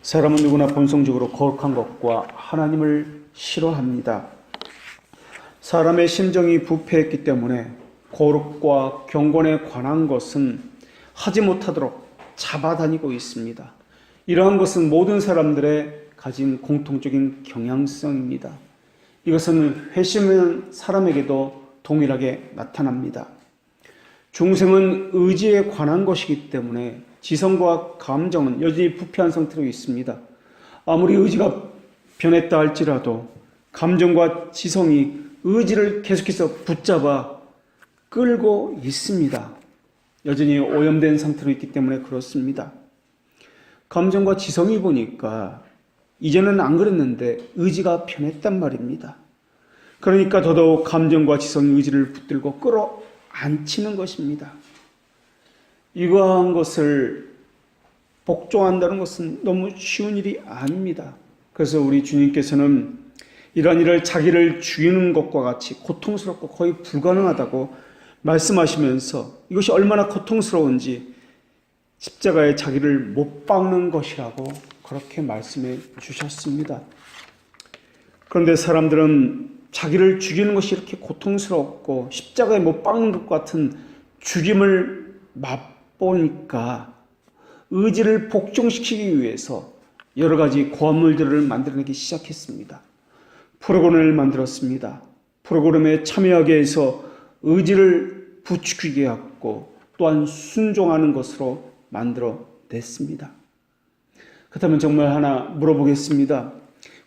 사람은 누구나 본성적으로 거룩한 것과 하나님을 싫어합니다. 사람의 심정이 부패했기 때문에 거룩과 경건에 관한 것은 하지 못하도록 잡아다니고 있습니다. 이러한 것은 모든 사람들의 가진 공통적인 경향성입니다. 이것은 회심한 사람에게도 동일하게 나타납니다. 중생은 의지에 관한 것이기 때문에 지성과 감정은 여전히 부패한 상태로 있습니다. 아무리 의지가 변했다 할지라도 감정과 지성이 의지를 계속해서 붙잡아 끌고 있습니다. 여전히 오염된 상태로 있기 때문에 그렇습니다. 감정과 지성이 보니까 이제는 안 그랬는데 의지가 변했단 말입니다. 그러니까 더더욱 감정과 지성이 의지를 붙들고 끌어안치는 것입니다. 이러한 것을 복종한다는 것은 너무 쉬운 일이 아닙니다. 그래서 우리 주님께서는 이러한 일을 자기를 죽이는 것과 같이 고통스럽고 거의 불가능하다고 말씀하시면서 이것이 얼마나 고통스러운지 십자가에 자기를 못 박는 것이라고 그렇게 말씀해 주셨습니다. 그런데 사람들은 자기를 죽이는 것이 이렇게 고통스럽고 십자가에 못 박는 것 같은 죽임을 맛보니까 의지를 복종시키기 위해서 여러 가지 고함물들을 만들어내기 시작했습니다. 프로그램을 만들었습니다. 프로그램에 참여하게 해서 의지를 부추기게 하고 또한 순종하는 것으로 만들어냈습니다. 그렇다면 정말 하나 물어보겠습니다.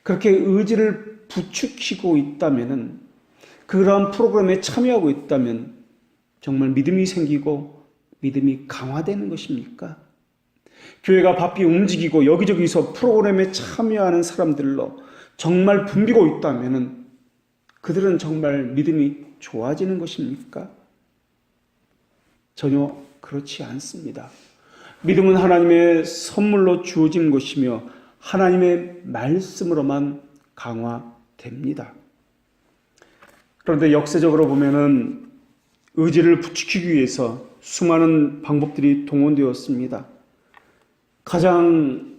그렇게 의지를 부추기고 있다면, 그러한 프로그램에 참여하고 있다면 정말 믿음이 생기고 믿음이 강화되는 것입니까? 교회가 바삐 움직이고 여기저기서 프로그램에 참여하는 사람들로 정말 붐비고 있다면 그들은 정말 믿음이 좋아지는 것입니까? 전혀 그렇지 않습니다. 믿음은 하나님의 선물로 주어진 것이며 하나님의 말씀으로만 강화됩니다. 그런데 역사적으로 보면은 의지를 부추기기 위해서 수많은 방법들이 동원되었습니다. 가장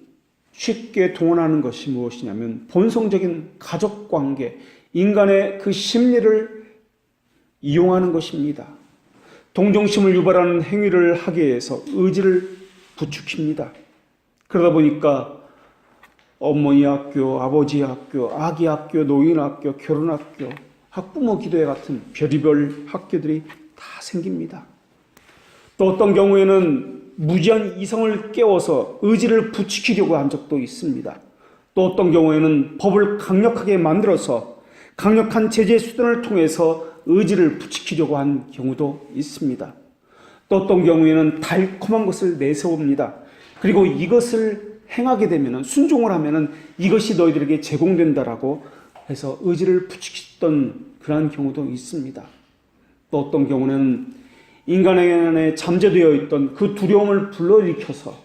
쉽게 동원하는 것이 무엇이냐면 본성적인 가족관계, 인간의 그 심리를 이용하는 것입니다. 동정심을 유발하는 행위를 하기 위해서 의지를 부추깁니다. 그러다 보니까 어머니 학교, 아버지 학교, 아기 학교, 노인 학교, 결혼 학교, 학부모 기도회 같은 별의별 학교들이 다 생깁니다. 또 어떤 경우에는 무지한 이성을 깨워서 의지를 부추기려고 한 적도 있습니다. 또 어떤 경우에는 법을 강력하게 만들어서 강력한 제재 수단을 통해서 의지를 부추기려고 한 경우도 있습니다. 또 어떤 경우에는 달콤한 것을 내세웁니다. 그리고 이것을 행하게 되면, 순종을 하면 이것이 너희들에게 제공된다라고 해서 의지를 부추겼던 그러한 경우도 있습니다. 또 어떤 경우는 인간의 안에 잠재되어 있던 그 두려움을 불러일으켜서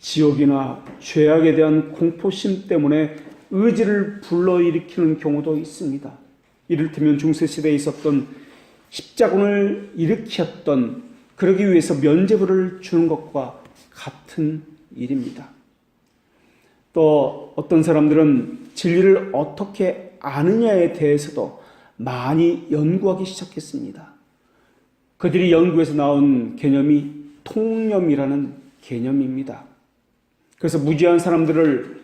지옥이나 죄악에 대한 공포심 때문에 의지를 불러일으키는 경우도 있습니다. 이를테면 중세시대에 있었던 십자군을 일으켰던, 그러기 위해서 면죄부를 주는 것과 같은 일입니다. 또 어떤 사람들은 진리를 어떻게 아느냐에 대해서도 많이 연구하기 시작했습니다. 그들이 연구에서 나온 개념이 통념이라는 개념입니다. 그래서 무지한 사람들을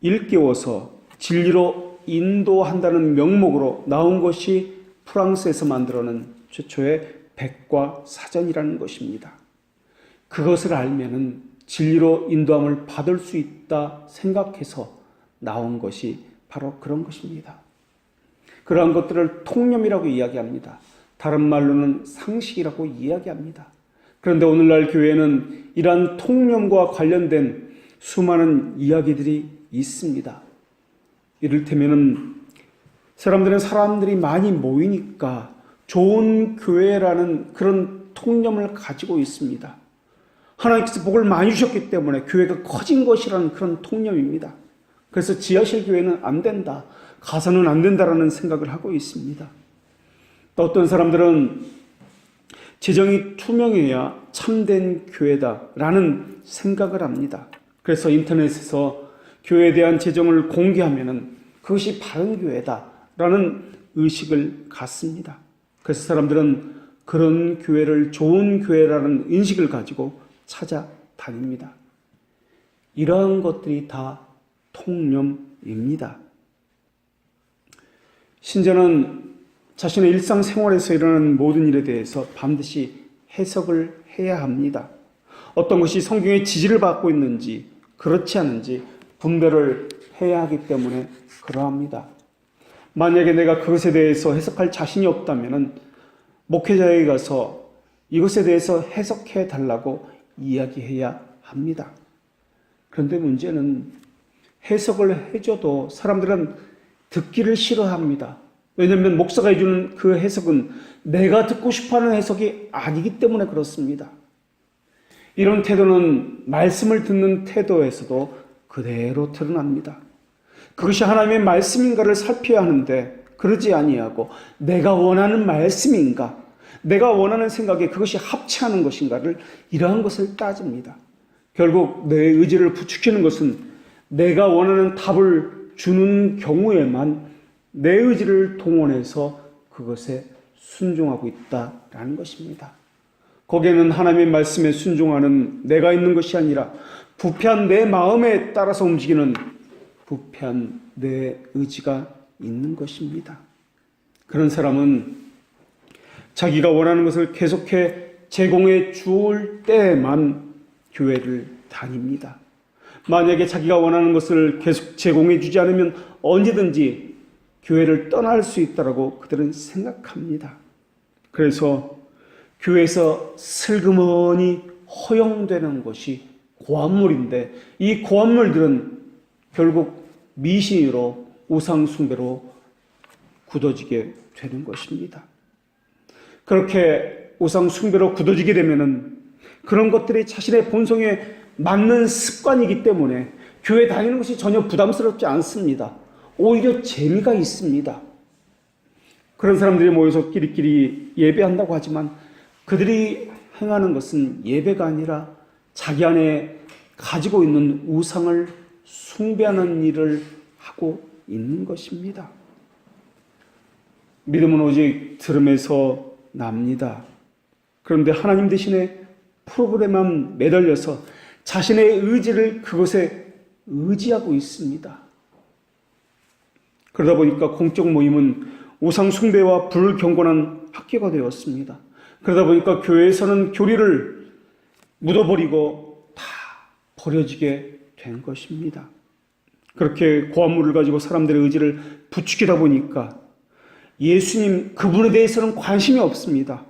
일깨워서 진리로 인도한다는 명목으로 나온 것이 프랑스에서 만들어낸 최초의 백과사전이라는 것입니다. 그것을 알면은 진리로 인도함을 받을 수 있다 생각해서 나온 것이 바로 그런 것입니다. 그러한 것들을 통념이라고 이야기합니다. 다른 말로는 상식이라고 이야기합니다. 그런데 오늘날 교회는 이러한 통념과 관련된 수많은 이야기들이 있습니다. 이를테면은 사람들이 많이 모이니까 좋은 교회라는 그런 통념을 가지고 있습니다. 하나님께서 복을 많이 주셨기 때문에 교회가 커진 것이라는 그런 통념입니다. 그래서 지하실 교회는 안 된다, 가서는 안 된다라는 생각을 하고 있습니다. 또 어떤 사람들은 재정이 투명해야 참된 교회다라는 생각을 합니다. 그래서 인터넷에서 교회에 대한 재정을 공개하면은 그것이 바른 교회다라는 의식을 갖습니다. 그래서 사람들은 그런 교회를 좋은 교회라는 인식을 가지고 찾아다닙니다. 이러한 것들이 다 통념입니다. 신자는 자신의 일상생활에서 일어나는 모든 일에 대해서 반드시 해석을 해야 합니다. 어떤 것이 성경의 지지를 받고 있는지 그렇지 않은지 분별을 해야 하기 때문에 그러합니다. 만약에 내가 그것에 대해서 해석할 자신이 없다면 목회자에게 가서 이것에 대해서 해석해 달라고 이야기해야 합니다. 그런데 문제는 해석을 해줘도 사람들은 듣기를 싫어합니다. 왜냐하면 목사가 해주는 그 해석은 내가 듣고 싶어하는 해석이 아니기 때문에 그렇습니다. 이런 태도는 말씀을 듣는 태도에서도 그대로 드러납니다. 그것이 하나님의 말씀인가를 살펴야 하는데 그러지 아니하고 내가 원하는 말씀인가, 내가 원하는 생각에 그것이 합치하는 것인가를 이러한 것을 따집니다. 결국 내 의지를 부추기는 것은 내가 원하는 답을 주는 경우에만 내 의지를 동원해서 그것에 순종하고 있다라는 것입니다. 거기에는 하나님의 말씀에 순종하는 내가 있는 것이 아니라 부패한 내 마음에 따라서 움직이는 부패한 내 의지가 있는 것입니다. 그런 사람은 자기가 원하는 것을 계속해 제공해 주올 때만 교회를 다닙니다. 만약에 자기가 원하는 것을 계속 제공해 주지 않으면 언제든지 교회를 떠날 수 있다고 그들은 생각합니다. 그래서 교회에서 슬그머니 허용되는 것이 고한물인데 이 고한물들은 결국 미신으로 우상숭배로 굳어지게 되는 것입니다. 그렇게 우상숭배로 굳어지게 되면은 그런 것들이 자신의 본성에 맞는 습관이기 때문에 교회 다니는 것이 전혀 부담스럽지 않습니다. 오히려 재미가 있습니다. 그런 사람들이 모여서 끼리끼리 예배한다고 하지만 그들이 행하는 것은 예배가 아니라 자기 안에 가지고 있는 우상을 숭배하는 일을 하고 있는 것입니다. 믿음은 오직 들음에서 납니다. 그런데 하나님 대신에 프로그램만 매달려서 자신의 의지를 그것에 의지하고 있습니다. 그러다 보니까 공적 모임은 우상 숭배와 불경건한 학교가 되었습니다. 그러다 보니까 교회에서는 교리를 묻어버리고 다 버려지게 된 것입니다. 그렇게 고한물을 가지고 사람들의 의지를 부추기다 보니까 예수님 그분에 대해서는 관심이 없습니다.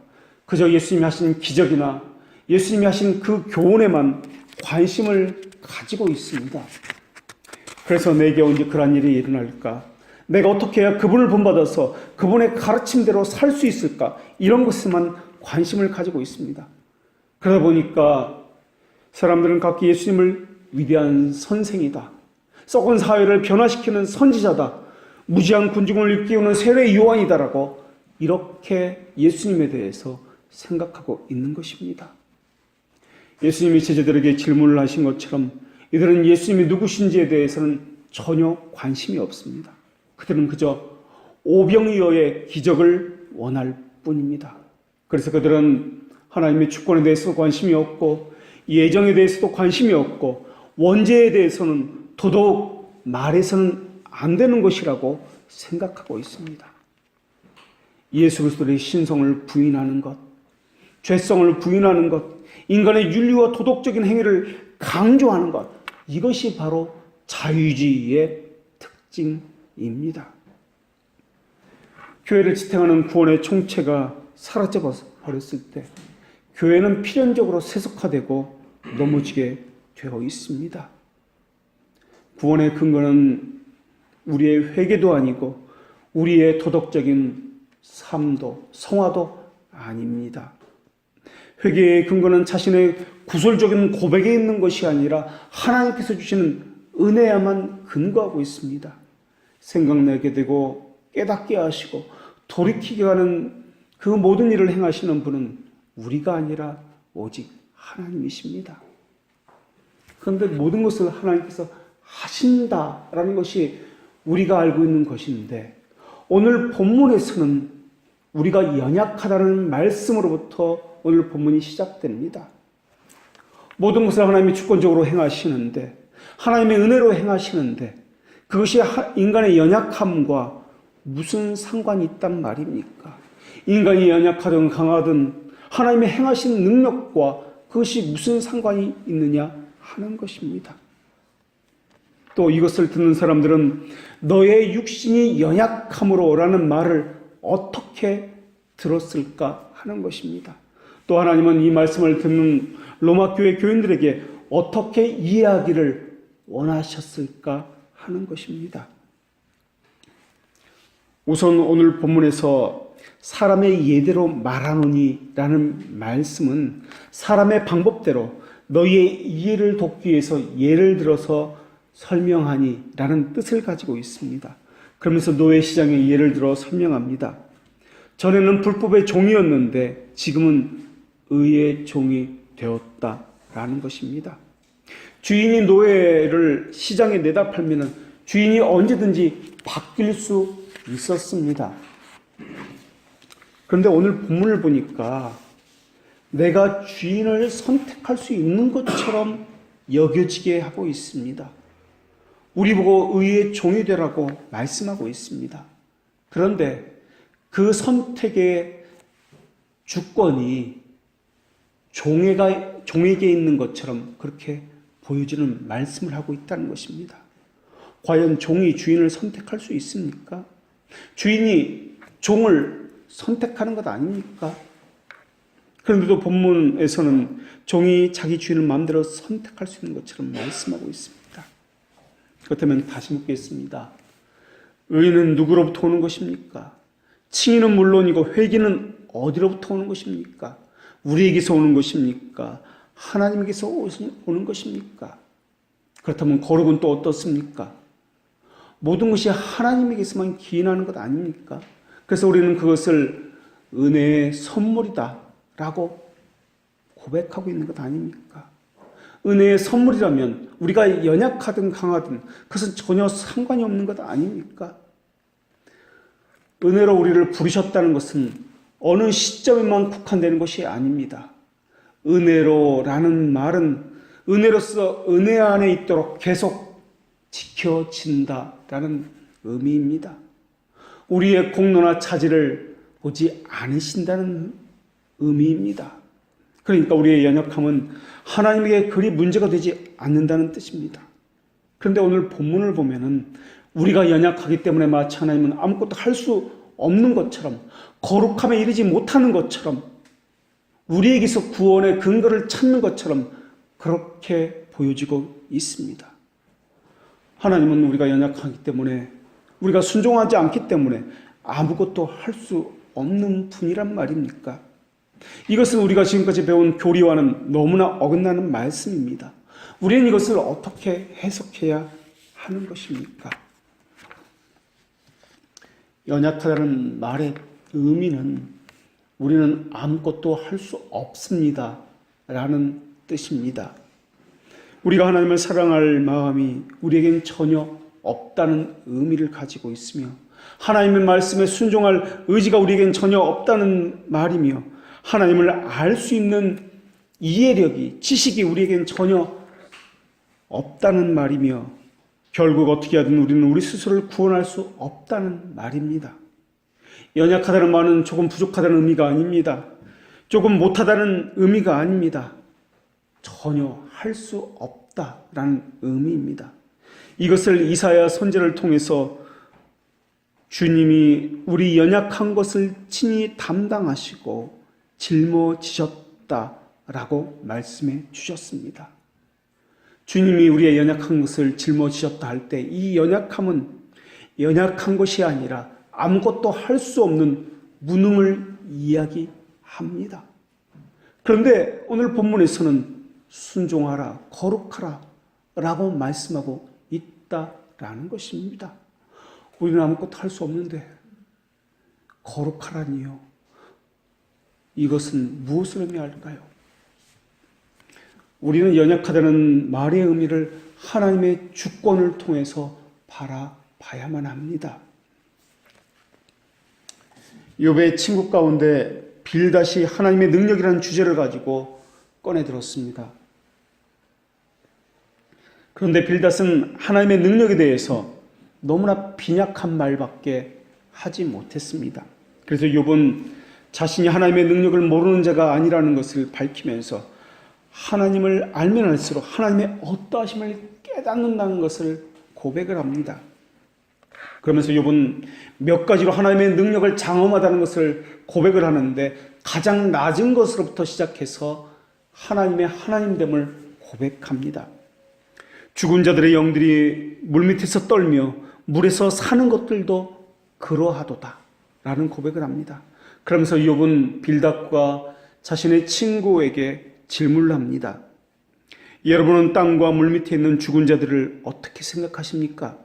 그저 예수님이 하신 기적이나 예수님이 하신 그 교훈에만 관심을 가지고 있습니다. 그래서 내게 언제 그런 일이 일어날까? 내가 어떻게 해야 그분을 본받아서 그분의 가르침대로 살 수 있을까? 이런 것에만 관심을 가지고 있습니다. 그러다 보니까 사람들은 각기 예수님을 위대한 선생이다, 썩은 사회를 변화시키는 선지자다, 무지한 군중을 일깨우는 세례 요한이다라고 이렇게 예수님에 대해서 생각하고 있는 것입니다. 예수님이 제자들에게 질문을 하신 것처럼 이들은 예수님이 누구신지에 대해서는 전혀 관심이 없습니다. 그들은 그저 오병이어의 기적을 원할 뿐입니다. 그래서 그들은 하나님의 주권에 대해서도 관심이 없고 예정에 대해서도 관심이 없고 원죄에 대해서는 더더욱 말해서는 안 되는 것이라고 생각하고 있습니다. 예수 그리스도의 신성을 부인하는 것, 죄성을 부인하는 것, 인간의 윤리와 도덕적인 행위를 강조하는 것, 이것이 바로 자유주의의 특징입니다. 교회를 지탱하는 구원의 총체가 사라져 버렸을 때 교회는 필연적으로 세속화되고 넘어지게 되어 있습니다. 구원의 근거는 우리의 회개도 아니고 우리의 도덕적인 삶도 성화도 아닙니다. 회개의 근거는 자신의 구설적인 고백에 있는 것이 아니라 하나님께서 주시는 은혜야만 근거하고 있습니다. 생각나게 되고 깨닫게 하시고 돌이키게 하는 그 모든 일을 행하시는 분은 우리가 아니라 오직 하나님이십니다. 그런데 모든 것을 하나님께서 하신다라는 것이 우리가 알고 있는 것인데, 오늘 본문에서는 우리가 연약하다는 말씀으로부터 오늘 본문이 시작됩니다. 모든 것을 하나님이 주권적으로 행하시는데, 하나님의 은혜로 행하시는데, 그것이 인간의 연약함과 무슨 상관이 있단 말입니까? 인간이 연약하든 강하든 하나님의 행하신 능력과 그것이 무슨 상관이 있느냐 하는 것입니다. 또 이것을 듣는 사람들은 너의 육신이 연약함으로 라는 말을 어떻게 들었을까 하는 것입니다. 또 하나님은 이 말씀을 듣는 로마 교회 교인들에게 어떻게 이해하기를 원하셨을까 하는 것입니다. 우선 오늘 본문에서 사람의 예대로 말하노니 라는 말씀은 사람의 방법대로 너희의 이해를 돕기 위해서 예를 들어서 설명하니 라는 뜻을 가지고 있습니다. 그러면서 노예 시장의 예를 들어 설명합니다. 전에는 불법의 종이었는데 지금은 의의 종이 되었다라는 것입니다. 주인이 노예를 시장에 내다 팔면 주인이 언제든지 바뀔 수 있었습니다. 그런데 오늘 본문을 보니까 내가 주인을 선택할 수 있는 것처럼 여겨지게 하고 있습니다. 우리 보고 의의 종이 되라고 말씀하고 있습니다. 그런데 그 선택의 주권이 종에게 있는 것처럼 그렇게 보여주는 말씀을 하고 있다는 것입니다. 과연 종이 주인을 선택할 수 있습니까? 주인이 종을 선택하는 것 아닙니까? 그런데도 본문에서는 종이 자기 주인을 마음대로 선택할 수 있는 것처럼 말씀하고 있습니다. 그렇다면 다시 묻겠습니다. 의는 누구로부터 오는 것입니까? 칭의는 물론이고 회개는 어디로부터 오는 것입니까? 우리에게서 오는 것입니까? 하나님께서 오는 것입니까? 그렇다면 거룩은 또 어떻습니까? 모든 것이 하나님에게서만 기인하는 것 아닙니까? 그래서 우리는 그것을 은혜의 선물이다 라고 고백하고 있는 것 아닙니까? 은혜의 선물이라면 우리가 연약하든 강하든 그것은 전혀 상관이 없는 것 아닙니까? 은혜로 우리를 부르셨다는 것은 어느 시점에만 국한되는 것이 아닙니다. 은혜로라는 말은 은혜로서 은혜 안에 있도록 계속 지켜진다라는 의미입니다. 우리의 공로나 차질을 보지 않으신다는 의미입니다. 그러니까 우리의 연약함은 하나님에게 그리 문제가 되지 않는다는 뜻입니다. 그런데 오늘 본문을 보면은 우리가 연약하기 때문에 마치 하나님은 아무것도 할 수 없는 것처럼, 거룩함에 이르지 못하는 것처럼, 우리에게서 구원의 근거를 찾는 것처럼 그렇게 보여지고 있습니다. 하나님은 우리가 연약하기 때문에, 우리가 순종하지 않기 때문에 아무것도 할 수 없는 분이란 말입니까? 이것은 우리가 지금까지 배운 교리와는 너무나 어긋나는 말씀입니다. 우리는 이것을 어떻게 해석해야 하는 것입니까? 연약하다는 말의 의미는 우리는 아무것도 할 수 없습니다 라는 뜻입니다. 우리가 하나님을 사랑할 마음이 우리에겐 전혀 없다는 의미를 가지고 있으며, 하나님의 말씀에 순종할 의지가 우리에겐 전혀 없다는 말이며, 하나님을 알 수 있는 이해력이, 지식이 우리에겐 전혀 없다는 말이며, 결국 어떻게 하든 우리는 우리 스스로를 구원할 수 없다는 말입니다. 연약하다는 말은 조금 부족하다는 의미가 아닙니다. 조금 못하다는 의미가 아닙니다. 전혀 할 수 없다라는 의미입니다. 이것을 이사야 선지자를 통해서 주님이 우리 연약한 것을 친히 담당하시고 짊어지셨다라고 말씀해 주셨습니다. 주님이 우리의 연약한 것을 짊어지셨다 할 때 이 연약함은 연약한 것이 아니라 아무것도 할 수 없는 무능을 이야기합니다. 그런데 오늘 본문에서는 순종하라, 거룩하라 라고 말씀하고 있다라는 것입니다. 우리는 아무것도 할 수 없는데 거룩하라니요. 이것은 무엇을 의미할까요? 우리는 연약하다는 말의 의미를 하나님의 주권을 통해서 바라봐야만 합니다. 욥의 친구 가운데 빌닷이 하나님의 능력이라는 주제를 가지고 꺼내들었습니다. 그런데 빌닷은 하나님의 능력에 대해서 너무나 빈약한 말밖에 하지 못했습니다. 그래서 욥은 자신이 하나님의 능력을 모르는 자가 아니라는 것을 밝히면서 하나님을 알면 알수록 하나님의 어떠하심을 깨닫는다는 것을 고백을 합니다. 그러면서 욥은 몇 가지로 하나님의 능력을 장엄하다는 것을 고백을 하는데 가장 낮은 것으로부터 시작해서 하나님의 하나님됨을 고백합니다. 죽은 자들의 영들이 물밑에서 떨며 물에서 사는 것들도 그러하도다 라는 고백을 합니다. 그러면서 욥은 빌닷과 자신의 친구에게 질문을 합니다. 여러분은 땅과 물밑에 있는 죽은 자들을 어떻게 생각하십니까?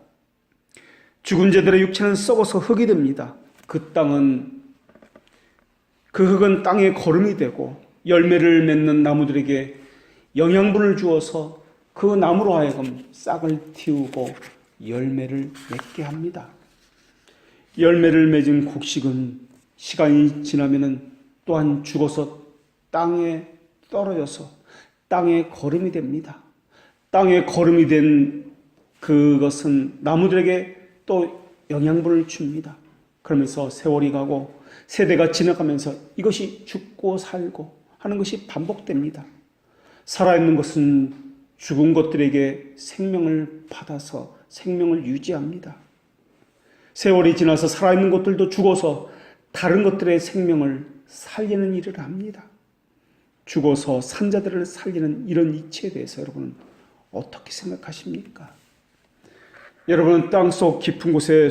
죽은 자들의 육체는 썩어서 흙이 됩니다. 그 흙은 땅의 거름이 되고 열매를 맺는 나무들에게 영양분을 주어서 그 나무로 하여금 싹을 틔우고 열매를 맺게 합니다. 열매를 맺은 곡식은 시간이 지나면 또한 죽어서 땅에 떨어져서 땅의 거름이 됩니다. 땅의 거름이 된 그것은 나무들에게 또 영양분을 줍니다. 그러면서 세월이 가고 세대가 지나가면서 이것이 죽고 살고 하는 것이 반복됩니다. 살아있는 것은 죽은 것들에게 생명을 받아서 생명을 유지합니다. 세월이 지나서 살아있는 것들도 죽어서 다른 것들의 생명을 살리는 일을 합니다. 죽어서 산 자들을 살리는 이런 이치에 대해서 여러분은 어떻게 생각하십니까? 여러분은 땅속 깊은 곳에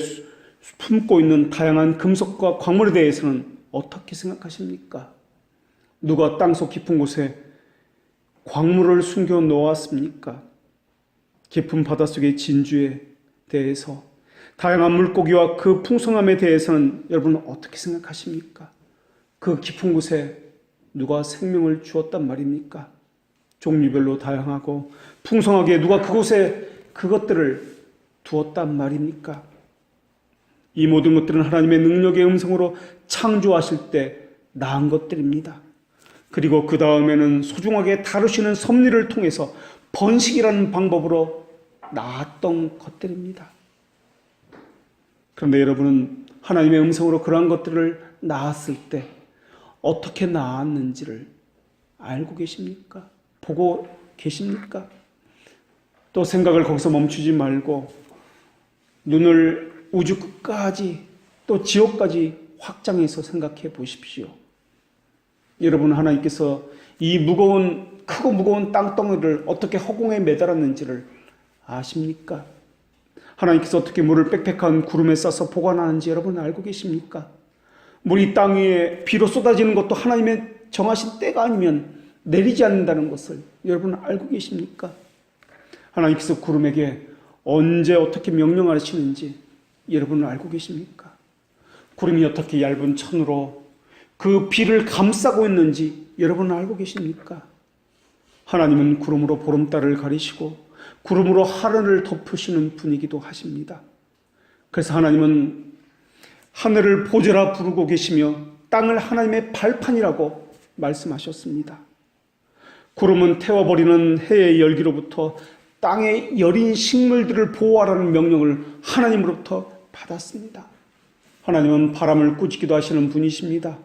품고 있는 다양한 금속과 광물에 대해서는 어떻게 생각하십니까? 누가 땅속 깊은 곳에 광물을 숨겨 놓았습니까? 깊은 바닷속의 진주에 대해서 다양한 물고기와 그 풍성함에 대해서는 여러분은 어떻게 생각하십니까? 그 깊은 곳에 누가 생명을 주었단 말입니까? 종류별로 다양하고 풍성하게 누가 그곳에 그것들을 두었단 말입니까? 이 모든 것들은 하나님의 능력의 음성으로 창조하실 때 낳은 것들입니다. 그리고 그 다음에는 소중하게 다루시는 섭리를 통해서 번식이라는 방법으로 낳았던 것들입니다. 그런데 여러분은 하나님의 음성으로 그러한 것들을 낳았을 때 어떻게 낳았는지를 알고 계십니까? 보고 계십니까? 또 생각을 거기서 멈추지 말고 눈을 우주 끝까지 또 지옥까지 확장해서 생각해 보십시오. 여러분, 하나님께서 이 크고 무거운 땅덩이를 어떻게 허공에 매달았는지를 아십니까? 하나님께서 어떻게 물을 빽빽한 구름에 싸서 보관하는지 여러분 알고 계십니까? 물이 땅 위에 비로 쏟아지는 것도 하나님의 정하신 때가 아니면 내리지 않는다는 것을 여러분 알고 계십니까? 하나님께서 구름에게 언제 어떻게 명령하시는지 여러분은 알고 계십니까? 구름이 어떻게 얇은 천으로 그 비를 감싸고 있는지 여러분은 알고 계십니까? 하나님은 구름으로 보름달을 가리시고 구름으로 하늘을 덮으시는 분이기도 하십니다. 그래서 하나님은 하늘을 보좌라 부르고 계시며 땅을 하나님의 발판이라고 말씀하셨습니다. 구름은 태워버리는 해의 열기로부터 땅의 여린 식물들을 보호하라는 명령을 하나님으로부터 받았습니다. 하나님은 바람을 꾸짖기도 하시는 분이십니다.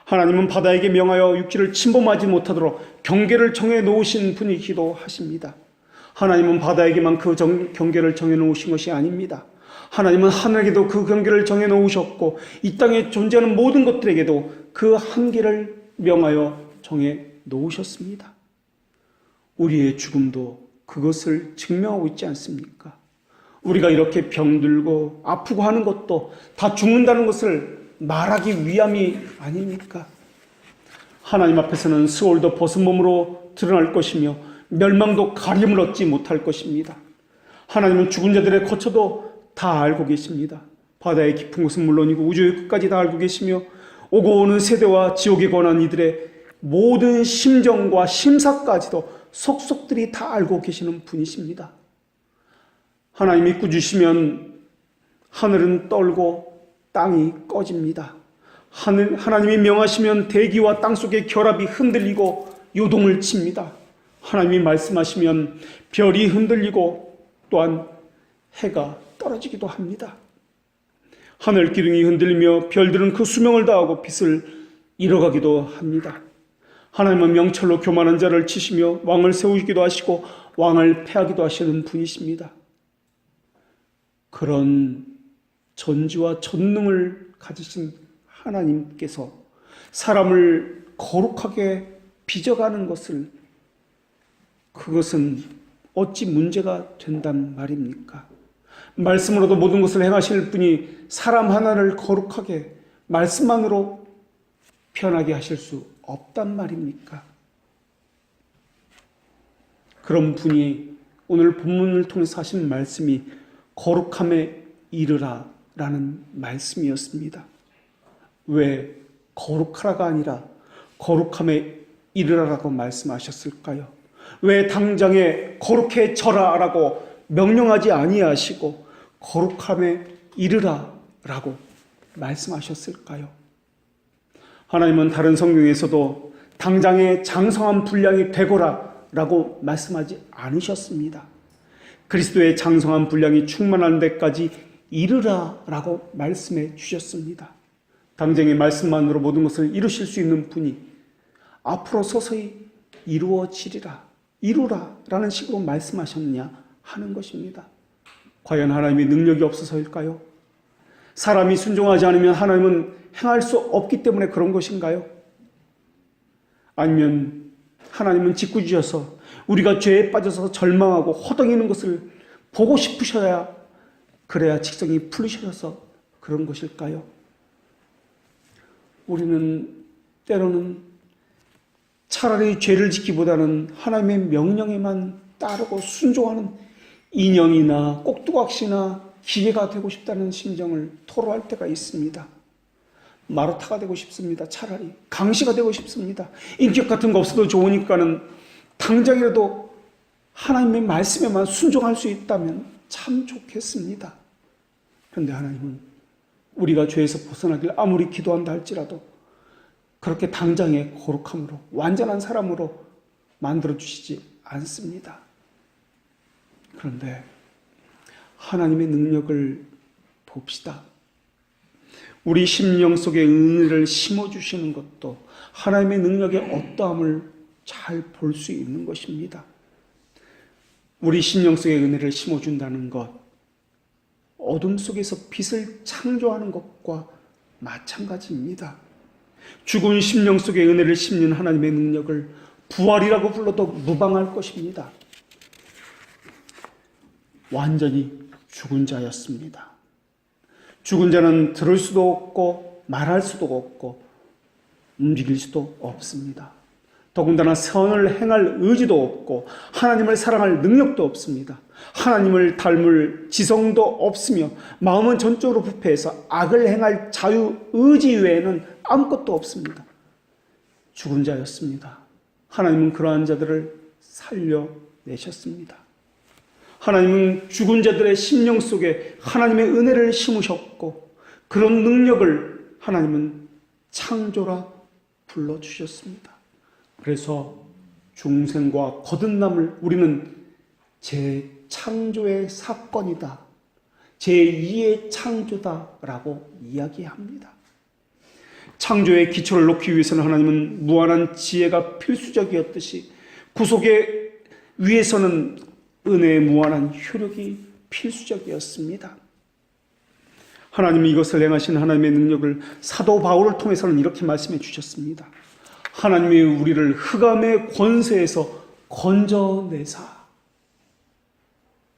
하나님은 바다에게 명하여 육지를 침범하지 못하도록 경계를 정해 놓으신 분이기도 하십니다. 하나님은 바다에게만 그 경계를 정해 놓으신 것이 아닙니다. 하나님은 하늘에게도 그 경계를 정해 놓으셨고 이 땅에 존재하는 모든 것들에게도 그 한계를 명하여 정해 놓으셨습니다. 우리의 죽음도 그것을 증명하고 있지 않습니까? 우리가 이렇게 병들고 아프고 하는 것도 다 죽는다는 것을 말하기 위함이 아닙니까? 하나님 앞에서는 수월도 벗은 몸으로 드러날 것이며 멸망도 가림을 얻지 못할 것입니다. 하나님은 죽은 자들의 거처도 다 알고 계십니다. 바다의 깊은 곳은 물론이고 우주의 끝까지 다 알고 계시며 오고 오는 세대와 지옥에 관한 이들의 모든 심정과 심사까지도 속속들이 다 알고 계시는 분이십니다. 하나님이 꾸짖으시면 하늘은 떨고 땅이 꺼집니다. 하나님이 명하시면 대기와 땅속의 결합이 흔들리고 요동을 칩니다. 하나님이 말씀하시면 별이 흔들리고 또한 해가 떨어지기도 합니다. 하늘 기둥이 흔들리며 별들은 그 수명을 다하고 빛을 잃어가기도 합니다. 하나님은 명철로 교만한 자를 치시며 왕을 세우기도 하시고 왕을 패하기도 하시는 분이십니다. 그런 전지와 전능을 가지신 하나님께서 사람을 거룩하게 빚어가는 것을, 그것은 어찌 문제가 된단 말입니까? 말씀으로도 모든 것을 행하실 분이 사람 하나를 거룩하게 말씀만으로 변하게 하실 수 없단 말입니까? 그런 분이 오늘 본문을 통해서 하신 말씀이 거룩함에 이르라 라는 말씀이었습니다. 왜 거룩하라가 아니라 거룩함에 이르라라고 말씀하셨을까요? 왜 당장에 거룩해져라 라고 명령하지 아니하시고 거룩함에 이르라라고 말씀하셨을까요? 하나님은 다른 성경에서도 당장에 장성한 분량이 되거라 라고 말씀하지 않으셨습니다. 그리스도의 장성한 분량이 충만한 데까지 이르라 라고 말씀해 주셨습니다. 당장의 말씀만으로 모든 것을 이루실 수 있는 분이 앞으로 서서히 이루어지리라, 이루라 라는 식으로 말씀하셨느냐 하는 것입니다. 과연 하나님의 능력이 없어서일까요? 사람이 순종하지 않으면 하나님은 행할 수 없기 때문에 그런 것인가요? 아니면 하나님은 짓궂으셔서 우리가 죄에 빠져서 절망하고 허덕이는 것을 보고 싶으셔야, 그래야 직성이 풀리셔서 그런 것일까요? 우리는 때로는 차라리 죄를 지키기보다는 하나님의 명령에만 따르고 순종하는 인형이나 꼭두각시나 기계가 되고 싶다는 심정을 토로할 때가 있습니다. 마르타가 되고 싶습니다. 차라리 강시가 되고 싶습니다. 인격 같은 거 없어도 좋으니까는 당장이라도 하나님의 말씀에만 순종할 수 있다면 참 좋겠습니다. 그런데 하나님은 우리가 죄에서 벗어나길 아무리 기도한다 할지라도 그렇게 당장의 거룩함으로 완전한 사람으로 만들어주시지 않습니다. 그런데 하나님의 능력을 봅시다. 우리 심령 속에 은혜를 심어주시는 것도 하나님의 능력의 어떠함을 잘 볼 수 있는 것입니다. 우리 심령 속에 은혜를 심어준다는 것, 어둠 속에서 빛을 창조하는 것과 마찬가지입니다. 죽은 심령 속에 은혜를 심는 하나님의 능력을 부활이라고 불러도 무방할 것입니다. 완전히 죽은 자였습니다. 죽은 자는 들을 수도 없고 말할 수도 없고 움직일 수도 없습니다. 더군다나 선을 행할 의지도 없고 하나님을 사랑할 능력도 없습니다. 하나님을 닮을 지성도 없으며 마음은 전적으로 부패해서 악을 행할 자유 의지 외에는 아무것도 없습니다. 죽은 자였습니다. 하나님은 그러한 자들을 살려내셨습니다. 하나님은 죽은 자들의 심령 속에 하나님의 은혜를 심으셨고 그런 능력을 하나님은 창조라 불러주셨습니다. 그래서 중생과 거듭남을 우리는 재창조의 사건이다, 제2의 창조다라고 이야기합니다. 창조의 기초를 놓기 위해서는 하나님은 무한한 지혜가 필수적이었듯이 구속의 위해서는 은혜의 무한한 효력이 필수적이었습니다. 하나님이 이것을 행하신 하나님의 능력을 사도 바울을 통해서는 이렇게 말씀해 주셨습니다. 하나님이 우리를 흑암의 권세에서 건져내사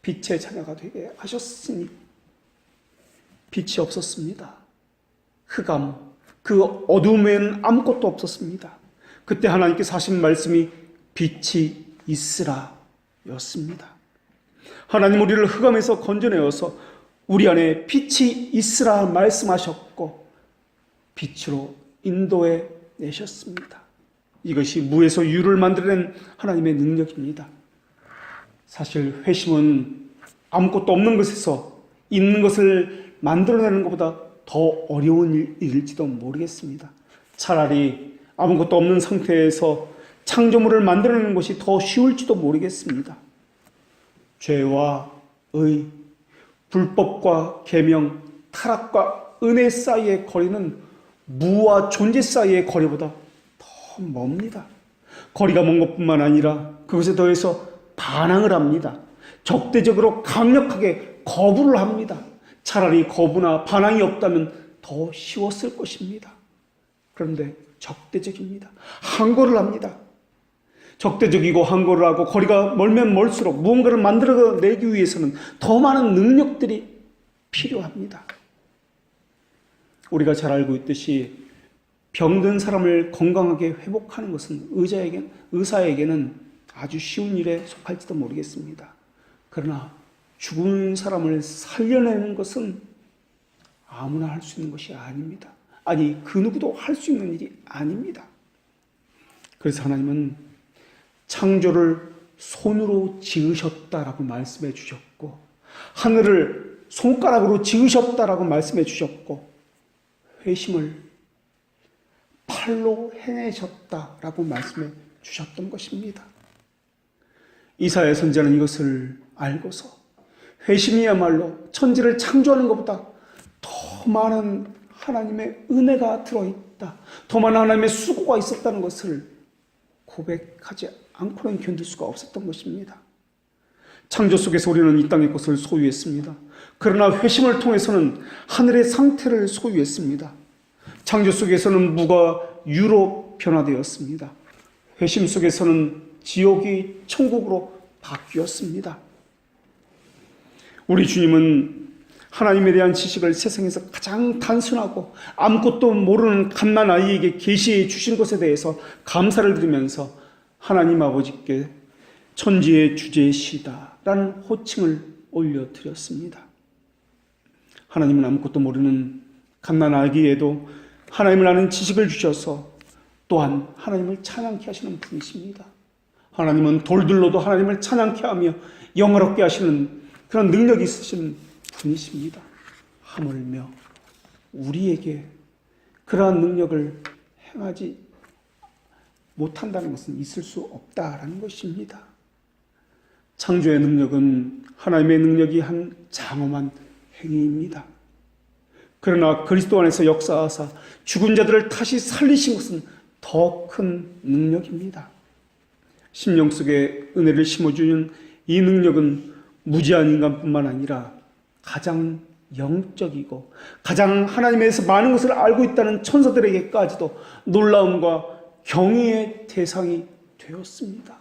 빛의 자녀가 되게 하셨으니 빛이 없었습니다. 흑암, 그 어둠에는 아무것도 없었습니다. 그때 하나님께서 하신 말씀이 빛이 있으라 였습니다. 하나님 우리를 흑암에서 건져내어서 우리 안에 빛이 있으라 말씀하셨고 빛으로 인도해 내셨습니다. 이것이 무에서 유를 만들어낸 하나님의 능력입니다. 사실 회심은 아무것도 없는 것에서 있는 것을 만들어내는 것보다 더 어려운 일일지도 모르겠습니다. 차라리 아무것도 없는 상태에서 창조물을 만들어내는 것이 더 쉬울지도 모르겠습니다. 죄와 의, 불법과 계명, 타락과 은혜 사이의 거리는 무와 존재 사이의 거리보다 더 멉니다. 거리가 먼 것뿐만 아니라 그것에 더해서 반항을 합니다. 적대적으로 강력하게 거부를 합니다. 차라리 거부나 반항이 없다면 더 쉬웠을 것입니다. 그런데 적대적입니다. 항거를 합니다. 적대적이고 항거를 하고 거리가 멀면 멀수록 무언가를 만들어내기 위해서는 더 많은 능력들이 필요합니다. 우리가 잘 알고 있듯이 병든 사람을 건강하게 회복하는 것은 의사에게는 아주 쉬운 일에 속할지도 모르겠습니다. 그러나 죽은 사람을 살려내는 것은 아무나 할 수 있는 것이 아닙니다. 아니, 그 누구도 할 수 있는 일이 아닙니다. 그래서 하나님은 창조를 손으로 지으셨다라고 말씀해 주셨고, 하늘을 손가락으로 지으셨다라고 말씀해 주셨고, 회심을 팔로 해내셨다라고 말씀해 주셨던 것입니다. 이사야 선지자는 이것을 알고서 회심이야말로 천지를 창조하는 것보다 더 많은 하나님의 은혜가 들어있다, 더 많은 하나님의 수고가 있었다는 것을 고백하지 않고는 견딜 수가 없었던 것입니다. 창조 속에서 우리는 이 땅의 것을 소유했습니다. 그러나 회심을 통해서는 하늘의 상태를 소유했습니다. 창조 속에서는 무가 유로 변화되었습니다. 회심 속에서는 지옥이 천국으로 바뀌었습니다. 우리 주님은 하나님에 대한 지식을 세상에서 가장 단순하고 아무것도 모르는 갓난 아이에게 계시해 주신 것에 대해서 감사를 드리면서 하나님 아버지께 천지의 주제시다라는 호칭을 올려드렸습니다. 하나님은 아무것도 모르는 갓난 아기에도 하나님을 아는 지식을 주셔서 또한 하나님을 찬양케 하시는 분이십니다. 하나님은 돌들로도 하나님을 찬양케 하며 영화롭게 하시는 그런 능력이 있으신 분이십니다. 하물며 우리에게 그러한 능력을 행하지 못한다는 것은 있을 수 없다라는 것입니다. 창조의 능력은 하나님의 능력이 한 장엄한 행위입니다. 그러나 그리스도 안에서 역사하사 죽은 자들을 다시 살리신 것은 더 큰 능력입니다. 심령 속에 은혜를 심어주는 이 능력은 무지한 인간뿐만 아니라 가장 영적이고 가장 하나님에서 많은 것을 알고 있다는 천사들에게까지도 놀라움과 경외의 대상이 되었습니다.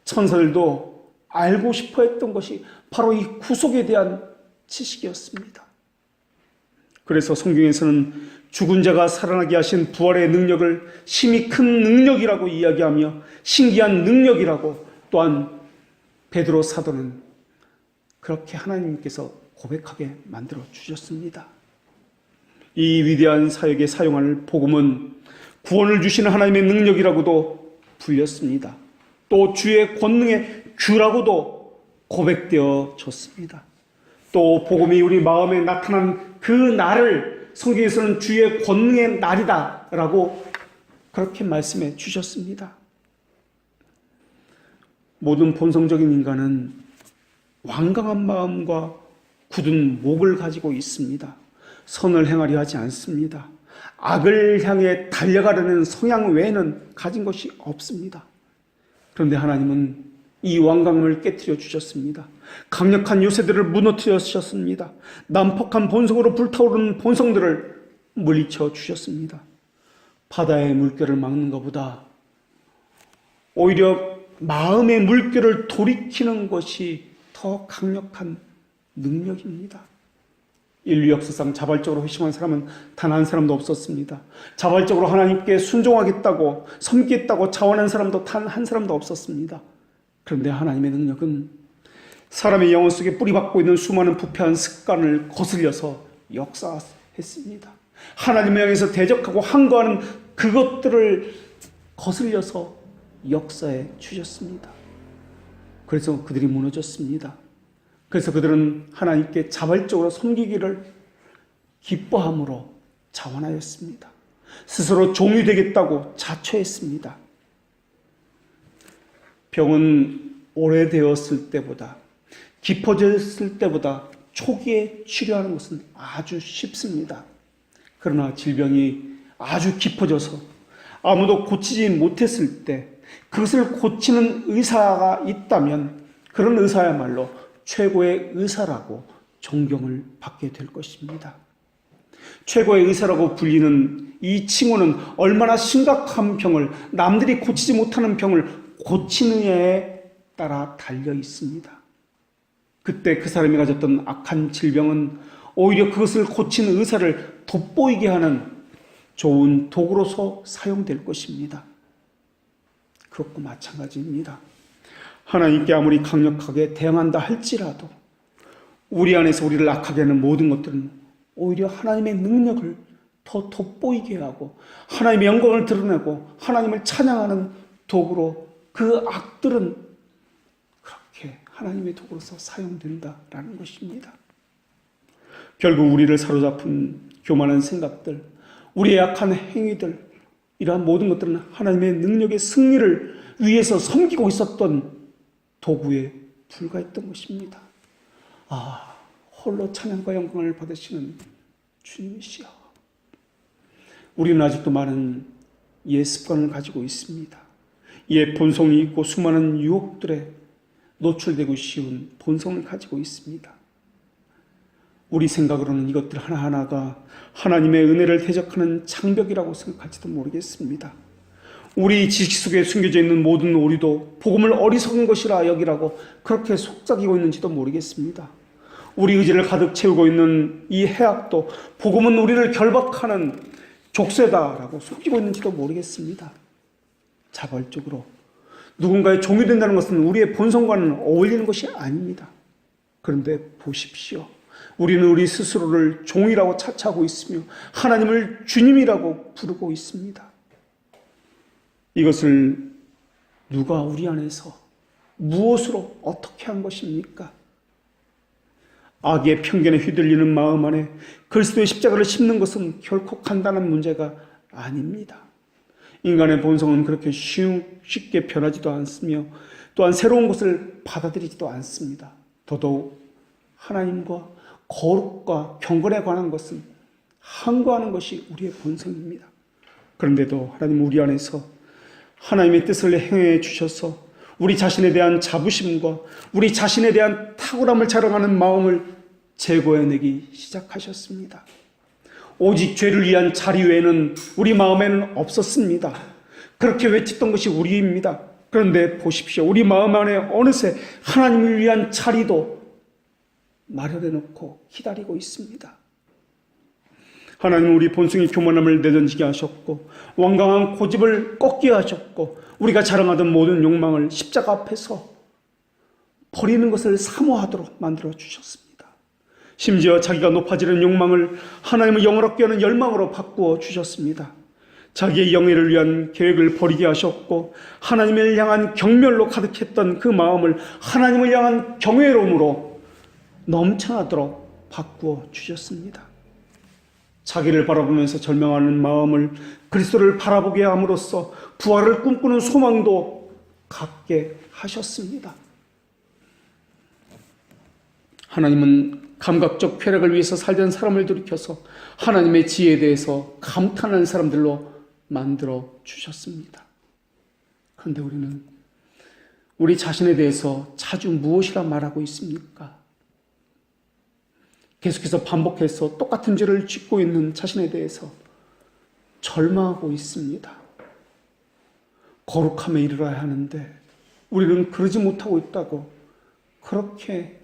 천사들도 알고 싶어 했던 것이 바로 이 구속에 대한 지식이었습니다. 그래서 성경에서는 죽은 자가 살아나게 하신 부활의 능력을 심히 큰 능력이라고 이야기하며 신기한 능력이라고, 또한 베드로 사도는 그렇게 하나님께서 고백하게 만들어 주셨습니다. 이 위대한 사역에 사용할 복음은 구원을 주시는 하나님의 능력이라고도 불렸습니다. 또 주의 권능의 규라고도 고백되어 졌습니다. 또 복음이 우리 마음에 나타난 그 날을 성경에서는 주의 권능의 날이다 라고 그렇게 말씀해 주셨습니다. 모든 본성적인 인간은 완강한 마음과 굳은 목을 가지고 있습니다. 선을 행하려 하지 않습니다. 악을 향해 달려가려는 성향 외에는 가진 것이 없습니다. 그런데 하나님은 이 완강을 깨뜨려 주셨습니다. 강력한 요새들을 무너뜨려 주셨습니다. 난폭한 본성으로 불타오르는 본성들을 물리쳐 주셨습니다. 바다의 물결을 막는 것보다 오히려 마음의 물결을 돌이키는 것이 더 강력한 능력입니다. 인류 역사상 자발적으로 회심한 사람은 단 한 사람도 없었습니다. 자발적으로 하나님께 순종하겠다고 섬기겠다고 자원한 사람도 단 한 사람도 없었습니다. 그런데 하나님의 능력은 사람의 영혼 속에 뿌리박고 있는 수많은 부패한 습관을 거슬려서 역사했습니다. 하나님을 향해서 대적하고 항거하는 그것들을 거슬려서 역사에 주셨습니다. 그래서 그들이 무너졌습니다. 그래서 그들은 하나님께 자발적으로 섬기기를 기뻐함으로 자원하였습니다. 스스로 종이 되겠다고 자처했습니다. 병은 오래되었을 때보다, 깊어졌을 때보다 초기에 치료하는 것은 아주 쉽습니다. 그러나 질병이 아주 깊어져서 아무도 고치지 못했을 때 그것을 고치는 의사가 있다면 그런 의사야말로 최고의 의사라고 존경을 받게 될 것입니다. 최고의 의사라고 불리는 이 칭호는 얼마나 심각한 병을, 남들이 고치지 못하는 병을 고치느냐에 따라 달려 있습니다. 그때 그 사람이 가졌던 악한 질병은 오히려 그것을 고치는 의사를 돋보이게 하는 좋은 도구로서 사용될 것입니다. 그것과 마찬가지입니다. 하나님께 아무리 강력하게 대항한다 할지라도 우리 안에서 우리를 악하게 하는 모든 것들은 오히려 하나님의 능력을 더 돋보이게 하고 하나님의 영광을 드러내고 하나님을 찬양하는 도구로 그 악들은 그렇게 하나님의 도구로서 사용된다라는 것입니다. 결국 우리를 사로잡은 교만한 생각들, 우리의 악한 행위들, 이러한 모든 것들은 하나님의 능력의 승리를 위해서 섬기고 있었던 도구에 불과했던 것입니다. 홀로 찬양과 영광을 받으시는 주님이시여. 우리는 아직도 많은 옛 습관을 가지고 있습니다. 옛 본성이 있고 수많은 유혹들에 노출되고 쉬운 본성을 가지고 있습니다. 우리 생각으로는 이것들 하나하나가 하나님의 은혜를 대적하는 장벽이라고 생각할지도 모르겠습니다. 우리 지식 속에 숨겨져 있는 모든 오류도 복음을 어리석은 것이라 여기라고 그렇게 속삭이고 있는지도 모르겠습니다. 우리 의지를 가득 채우고 있는 이 해악도 복음은 우리를 결박하는 족쇄다라고 속이고 있는지도 모르겠습니다. 자발적으로 누군가의 종이 된다는 것은 우리의 본성과는 어울리는 것이 아닙니다. 그런데 보십시오. 우리는 우리 스스로를 종이라고 차차하고 있으며 하나님을 주님이라고 부르고 있습니다. 이것을 누가 우리 안에서 무엇으로 어떻게 한 것입니까? 악의 편견에 휘둘리는 마음 안에 그리스도의 십자가를 심는 것은 결코 간단한 문제가 아닙니다. 인간의 본성은 그렇게 쉽게 변하지도 않으며 또한 새로운 것을 받아들이지도 않습니다. 더더욱 하나님과 거룩과 경건에 관한 것은 항거하는 것이 우리의 본성입니다. 그런데도 하나님 우리 안에서 하나님의 뜻을 행해 주셔서 우리 자신에 대한 자부심과 우리 자신에 대한 탁월함을 자랑하는 마음을 제거해내기 시작하셨습니다. 오직 죄를 위한 자리 외에는 우리 마음에는 없었습니다. 그렇게 외쳤던 것이 우리입니다. 그런데 보십시오. 우리 마음 안에 어느새 하나님을 위한 자리도 마련해 놓고 기다리고 있습니다. 하나님은 우리 본성의 교만함을 내던지게 하셨고 완강한 고집을 꺾게 하셨고 우리가 자랑하던 모든 욕망을 십자가 앞에서 버리는 것을 사모하도록 만들어 주셨습니다. 심지어 자기가 높아지는 욕망을 하나님을 영원롭게 하는 열망으로 바꾸어 주셨습니다. 자기의 영예를 위한 계획을 버리게 하셨고 하나님을 향한 경멸로 가득했던 그 마음을 하나님을 향한 경외로움으로 넘쳐나도록 바꾸어 주셨습니다. 자기를 바라보면서 절망하는 마음을 그리스도를 바라보게 함으로써 부활을 꿈꾸는 소망도 갖게 하셨습니다. 하나님은 감각적 쾌락을 위해서 살던 사람을 돌이켜서 하나님의 지혜에 대해서 감탄하는 사람들로 만들어 주셨습니다. 그런데 우리는 우리 자신에 대해서 자주 무엇이라 말하고 있습니까? 계속해서 반복해서 똑같은 죄를 짓고 있는 자신에 대해서 절망하고 있습니다. 거룩함에 이르러야 하는데 우리는 그러지 못하고 있다고 그렇게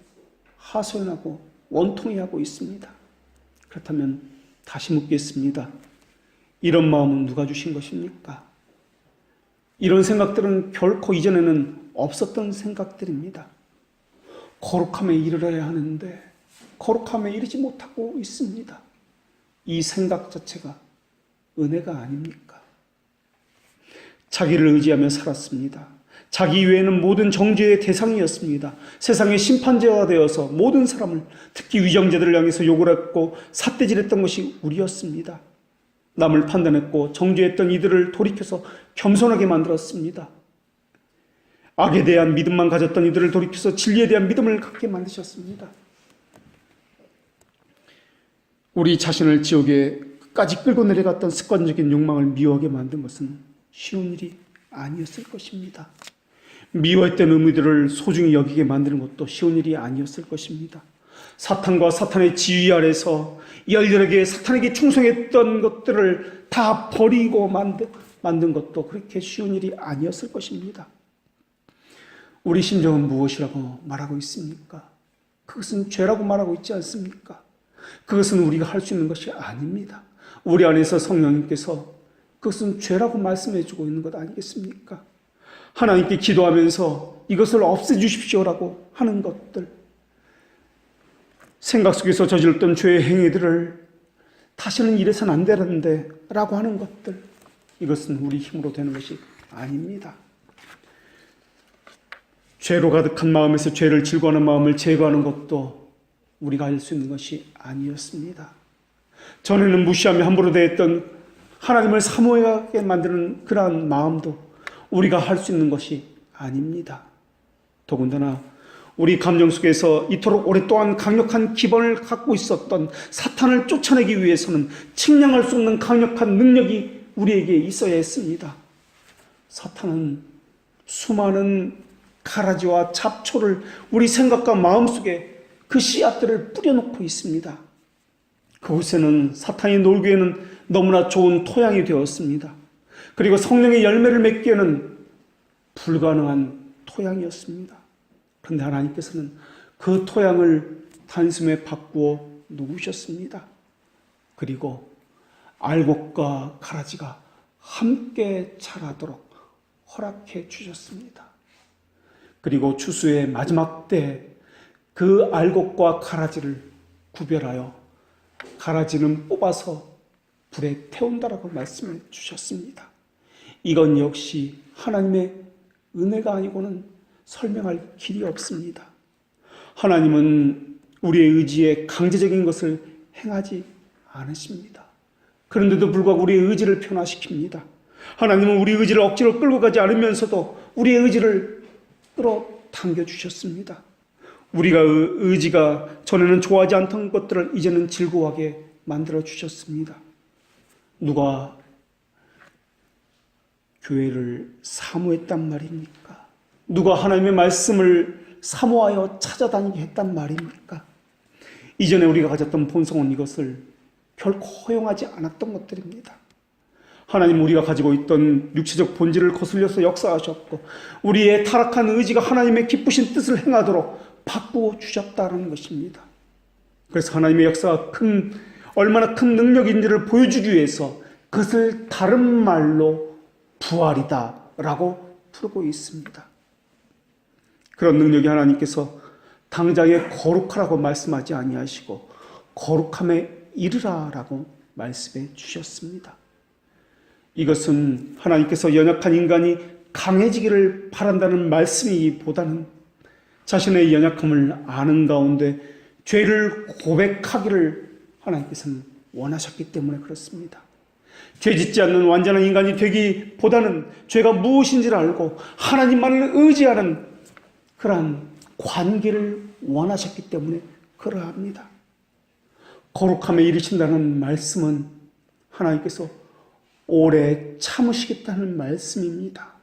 하소연하고 원통해하고 있습니다. 그렇다면 다시 묻겠습니다. 이런 마음은 누가 주신 것입니까? 이런 생각들은 결코 이전에는 없었던 생각들입니다. 거룩함에 이르러야 하는데 거룩함에 이르지 못하고 있습니다. 이 생각 자체가 은혜가 아닙니까? 자기를 의지하며 살았습니다. 자기 외에는 모든 정죄의 대상이었습니다. 세상의 심판자가 되어서 모든 사람을, 특히 위정자들을 향해서 욕을 했고 삿대질했던 것이 우리였습니다. 남을 판단했고 정죄했던 이들을 돌이켜서 겸손하게 만들었습니다. 악에 대한 믿음만 가졌던 이들을 돌이켜서 진리에 대한 믿음을 갖게 만드셨습니다. 우리 자신을 지옥에 끝까지 끌고 내려갔던 습관적인 욕망을 미워하게 만든 것은 쉬운 일이 아니었을 것입니다. 미워했던 의무들을 소중히 여기게 만드는 것도 쉬운 일이 아니었을 것입니다. 사탄과 사탄의 지휘 아래서 열렬하게 사탄에게 충성했던 것들을 다 버리고 만든 것도 그렇게 쉬운 일이 아니었을 것입니다. 우리 심정은 무엇이라고 말하고 있습니까? 그것은 죄라고 말하고 있지 않습니까? 그것은 우리가 할 수 있는 것이 아닙니다. 우리 안에서 성령님께서 그것은 죄라고 말씀해 주고 있는 것 아니겠습니까? 하나님께 기도하면서 이것을 없애주십시오라고 하는 것들, 생각 속에서 저질렀던 죄의 행위들을 다시는 이래서는 안 되는데 라고 하는 것들, 이것은 우리 힘으로 되는 것이 아닙니다. 죄로 가득한 마음에서 죄를 즐거워하는 마음을 제거하는 것도 우리가 할 수 있는 것이 아니었습니다. 전에는 무시하며 함부로 대했던 하나님을 사모하게 만드는 그러한 마음도 우리가 할 수 있는 것이 아닙니다. 더군다나 우리 감정 속에서 이토록 오랫동안 강력한 기본을 갖고 있었던 사탄을 쫓아내기 위해서는 측량할 수 없는 강력한 능력이 우리에게 있어야 했습니다. 사탄은 수많은 가라지와 잡초를 우리 생각과 마음속에 그 씨앗들을 뿌려놓고 있습니다. 그곳에는 사탄이 놀기에는 너무나 좋은 토양이 되었습니다. 그리고 성령의 열매를 맺기에는 불가능한 토양이었습니다. 그런데 하나님께서는 그 토양을 단숨에 바꾸어 놓으셨습니다. 그리고 알곡과 가라지가 함께 자라도록 허락해 주셨습니다. 그리고 추수의 마지막 때 그 알곡과 가라지를 구별하여 가라지는 뽑아서 불에 태운다라고 말씀해 주셨습니다. 이건 역시 하나님의 은혜가 아니고는 설명할 길이 없습니다. 하나님은 우리의 의지에 강제적인 것을 행하지 않으십니다. 그런데도 불구하고 우리의 의지를 변화시킵니다. 하나님은 우리 의지를 억지로 끌고 가지 않으면서도 우리의 의지를 끌어당겨 주셨습니다. 우리가 의지가 전에는 좋아하지 않던 것들을 이제는 즐거워하게 만들어 주셨습니다. 누가 교회를 사모했단 말입니까? 누가 하나님의 말씀을 사모하여 찾아다니게 했단 말입니까? 이전에 우리가 가졌던 본성은 이것을 결코 허용하지 않았던 것들입니다. 하나님, 우리가 가지고 있던 육체적 본질을 거슬려서 역사하셨고 우리의 타락한 의지가 하나님의 기쁘신 뜻을 행하도록 바꾸어 주셨다는 것입니다. 그래서 하나님의 역사가 얼마나 큰 능력인지를 보여주기 위해서 그것을 다른 말로 부활이다 라고 부르고 있습니다. 그런 능력이 하나님께서 당장에 거룩하라고 말씀하지 아니하시고 거룩함에 이르라 라고 말씀해 주셨습니다. 이것은 하나님께서 연약한 인간이 강해지기를 바란다는 말씀이기보다는 자신의 연약함을 아는 가운데 죄를 고백하기를 하나님께서는 원하셨기 때문에 그렇습니다. 죄 짓지 않는 완전한 인간이 되기보다는 죄가 무엇인지를 알고 하나님만을 의지하는 그러한 관계를 원하셨기 때문에 그러합니다. 거룩함에 이르신다는 말씀은 하나님께서 오래 참으시겠다는 말씀입니다.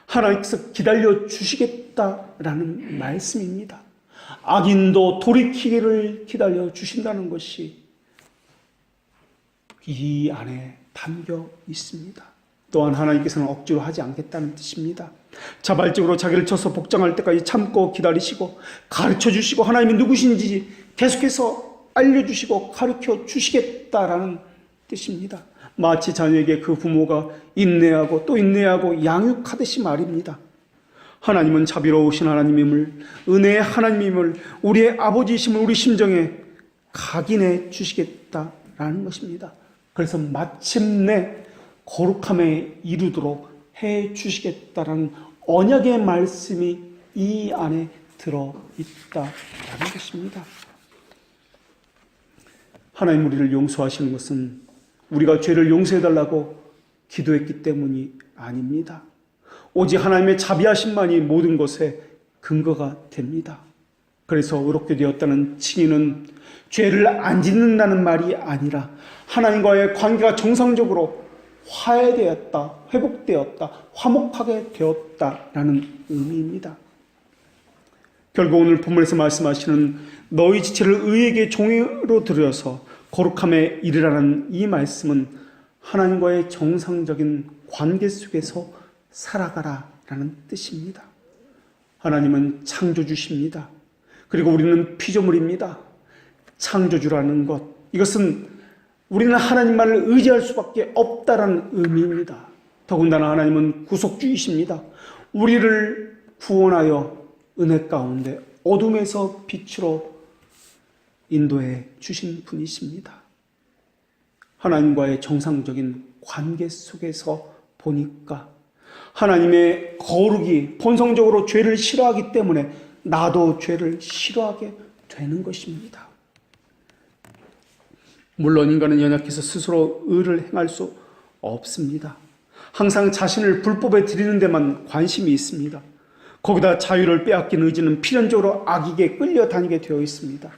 하나님께서 기다려 주시겠다라는 말씀입니다. 악인도 돌이키기를 기다려 주신다는 것이 이 안에 담겨 있습니다. 또한 하나님께서는 억지로 하지 않겠다는 뜻입니다. 자발적으로 자기를 쳐서 복종할 때까지 참고 기다리시고 가르쳐 주시고 하나님이 누구신지 계속해서 알려주시고 가르쳐 주시겠다라는 뜻입니다. 마치 자녀에게 그 부모가 인내하고 또 인내하고 양육하듯이 말입니다. 하나님은 자비로우신 하나님임을, 은혜의 하나님임을, 우리의 아버지이심을 우리 심정에 각인해 주시겠다라는 것입니다. 그래서 마침내 거룩함에 이르도록 해 주시겠다라는 언약의 말씀이 이 안에 들어있다라는 것입니다. 하나님 우리를 용서하시는 것은 우리가 죄를 용서해달라고 기도했기 때문이 아닙니다. 오직 하나님의 자비하심만이 모든 것에 근거가 됩니다. 그래서 의롭게 되었다는 칭의는 죄를 안 짓는다는 말이 아니라 하나님과의 관계가 정상적으로 화해되었다, 회복되었다, 화목하게 되었다라는 의미입니다. 결국 오늘 본문에서 말씀하시는 너희 지체를 의에게 종으로 들여서 거룩함에 이르라는 이 말씀은 하나님과의 정상적인 관계 속에서 살아가라라는 뜻입니다. 하나님은 창조주십니다. 그리고 우리는 피조물입니다. 창조주라는 것, 이것은 우리는 하나님만을 의지할 수밖에 없다라는 의미입니다. 더군다나 하나님은 구속주이십니다. 우리를 구원하여 은혜 가운데 어둠에서 빛으로 인도해 주신 분이십니다. 하나님과의 정상적인 관계 속에서 보니까 하나님의 거룩이 본성적으로 죄를 싫어하기 때문에 나도 죄를 싫어하게 되는 것입니다. 물론 인간은 연약해서 스스로 의를 행할 수 없습니다. 항상 자신을 불법에 들이는 데만 관심이 있습니다. 거기다 자유를 빼앗긴 의지는 필연적으로 악에게 끌려다니게 되어 있습니다.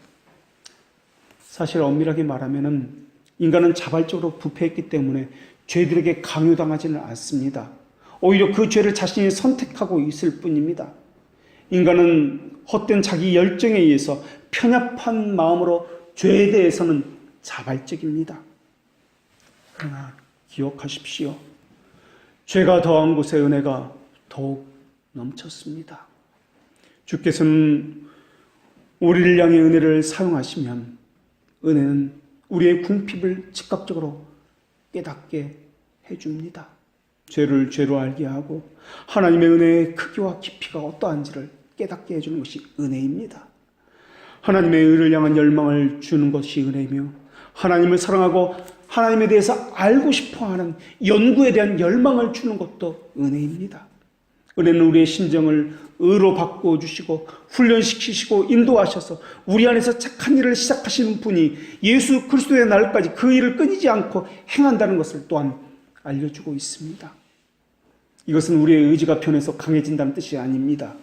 사실 엄밀하게 말하면 인간은 자발적으로 부패했기 때문에 죄들에게 강요당하지는 않습니다. 오히려 그 죄를 자신이 선택하고 있을 뿐입니다. 인간은 헛된 자기 열정에 의해서 편협한 마음으로 죄에 대해서는 자발적입니다. 그러나 기억하십시오. 죄가 더한 곳에 은혜가 더욱 넘쳤습니다. 주께서는 우리를 향해 은혜를 사용하시면 은혜는 우리의 궁핍을 즉각적으로 깨닫게 해줍니다. 죄를 죄로 알게 하고 하나님의 은혜의 크기와 깊이가 어떠한지를 깨닫게 해주는 것이 은혜입니다. 하나님의 의를 향한 열망을 주는 것이 은혜이며 하나님을 사랑하고 하나님에 대해서 알고 싶어하는 연구에 대한 열망을 주는 것도 은혜입니다. 은혜는 우리의 심정을 의로 바꿔주시고 훈련시키시고 인도하셔서 우리 안에서 착한 일을 시작하시는 분이 예수 그리스도의 날까지 그 일을 끊이지 않고 행한다는 것을 또한 알려주고 있습니다. 이것은 우리의 의지가 변해서 강해진다는 뜻이 아닙니다.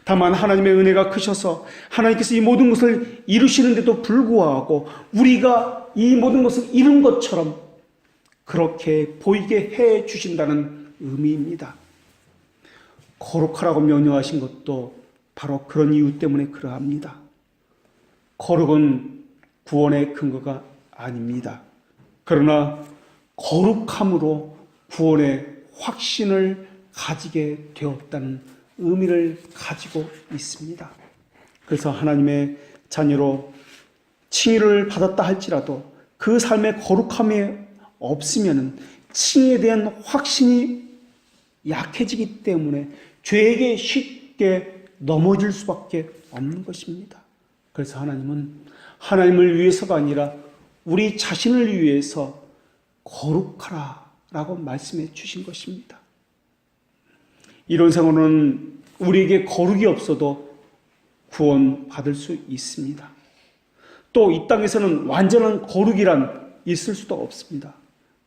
다만 하나님의 은혜가 크셔서 하나님께서 이 모든 것을 이루시는데도 불구하고 우리가 이 모든 것을 이룬 것처럼 그렇게 보이게 해 주신다는 의미입니다. 거룩하라고 명령하신 것도 바로 그런 이유 때문에 그러합니다. 거룩은 구원의 근거가 아닙니다. 그러나 거룩함으로 구원의 확신을 가지게 되었다는 의미를 가지고 있습니다. 그래서 하나님의 자녀로 칭의를 받았다 할지라도 그 삶의 거룩함이 없으면 칭의에 대한 확신이 약해지기 때문에 죄에게 쉽게 넘어질 수밖에 없는 것입니다. 그래서 하나님은 하나님을 위해서가 아니라 우리 자신을 위해서 거룩하라라고 말씀해 주신 것입니다. 이론상으로는 우리에게 거룩이 없어도 구원받을 수 있습니다. 또 이 땅에서는 완전한 거룩이란 있을 수도 없습니다.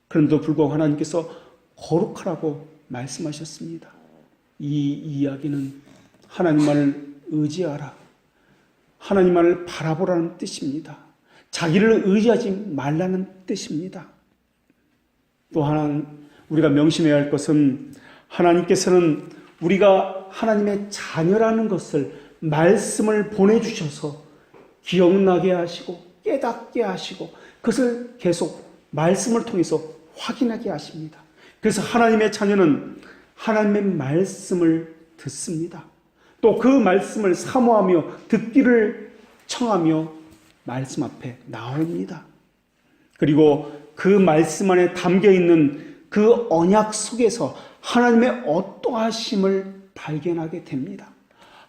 그런데도 불구하고 하나님께서 거룩하라고 말씀하셨습니다. 이 이야기는 하나님만을 의지하라, 하나님만을 바라보라는 뜻입니다. 자기를 의지하지 말라는 뜻입니다. 또 하나 우리가 명심해야 할 것은 하나님께서는 우리가 하나님의 자녀라는 것을 말씀을 보내주셔서 기억나게 하시고 깨닫게 하시고 그것을 계속 말씀을 통해서 확인하게 하십니다. 그래서 하나님의 자녀는 하나님의 말씀을 듣습니다. 또 그 말씀을 사모하며 듣기를 청하며 말씀 앞에 나옵니다. 그리고 그 말씀 안에 담겨있는 그 언약 속에서 하나님의 어떠하심을 발견하게 됩니다.